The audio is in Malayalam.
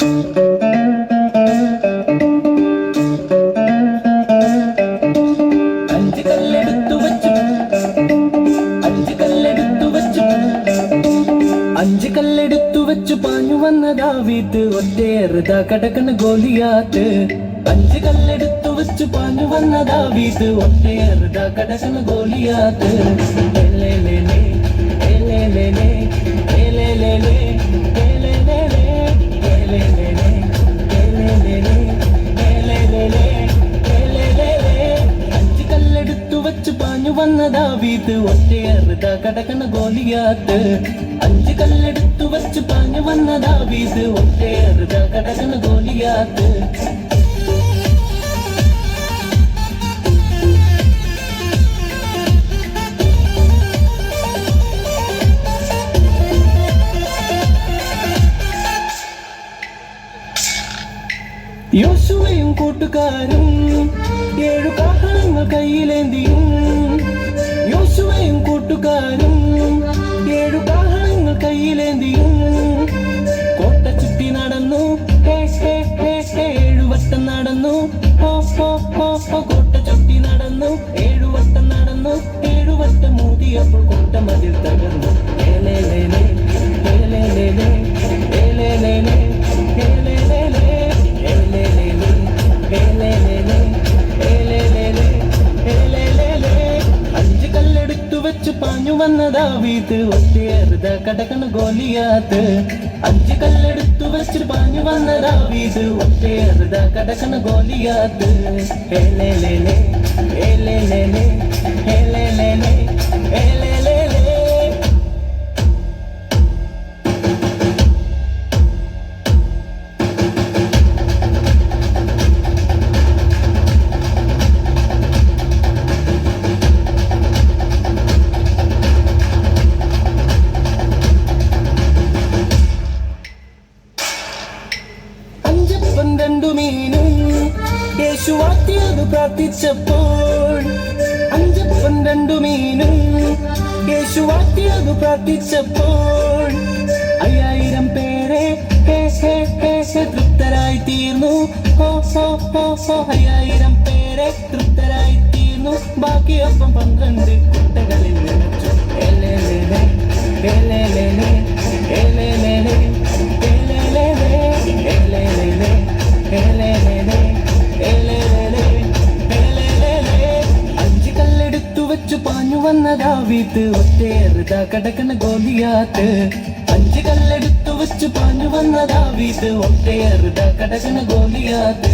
അഞ്ച് കല്ലെടുത്തു വെച്ചു പാഞ്ഞു വന്ന ദാവീദ് ഒറ്റയേറുതാ കടക്കണ ഗോലിയാത്ത്. അഞ്ച് കല്ലെടുത്തു വെച്ചു പാഞ്ഞു വന്ന ദാവീദ് ഒറ്റയേറുതാ കടക്കണ ഗോലിയാത്ത്. അഞ്ച് കല്ലെടുത്തു വെച്ചു പാഞ്ഞു വന്ന ദാവീദ് ഒറ്റയേറുതാ കടക്കണ ഗോലിയാത്ത്. അഞ്ച് കല്ലെടുത്തു വെച്ച് പാഞ്ഞു വന്ന ദാവീദ് ഒറ്റയേറുതാ കടക്കണ ഗോലിയാത്ത്. യോശുവയും കൂട്ടുകാരും 7 കാഹളങ്ങൾ കയ്യിലേന്തിയും. യോശുവയും കൂട്ടുകാരും 7 കാഹളങ്ങൾ കയ്യിലേന്തിയും. കോട്ട ചുറ്റി നടന്നു 7 വട്ടം നടന്നു. കോട്ട ചുറ്റി നടന്നു 7 വട്ടം നടന്നു. 7 വട്ടം മൂതിയപ്പോൾ കോട്ട മതിൽ തകർന്നു. അഞ്ച് കല്ലെടുത്തു വെച്ച് പാഞ്ഞു വന്ന ദാവീദ് ഒറ്റയേറുതാ കടക്കണ ഗോലിയാത്ത്. അഞ്ച് കല്ലെടുത്തു വെച്ച് പാഞ്ഞു വന്ന ദാവീദ് ഒറ്റയേറുതാ കടക്കണ ഗോലിയാത്ത്. മീനും യേശു വാഴ്ത്തിയത് പ്രാർത്ഥിച്ചപ്പോൾ. 5 മീനും യേശു വാഴ്ത്തിയത് പ്രാർത്ഥിച്ചപ്പോൾ 5000 പേരെ തൃപ്തരായി തീർന്നു. 5000 പേരെ തൃപ്തരായി തീർന്നു. ബാക്കിയൊപ്പം 12 കുട്ടകളിൽ നിറച്ചു. അഞ്ച് കല്ലെടുത്തു വെച്ചു പാഞ്ഞു വന്ന ദാവീദ് ഒറ്റയേറുതാ കടക്കണ ഗോലിയാത്ത്. അഞ്ച് കല്ലെടുത്തു വെച്ചു പാഞ്ഞു വന്ന ദാവീദ് ഒറ്റയേറുതാ കടക്കണ ഗോലിയാത്ത്.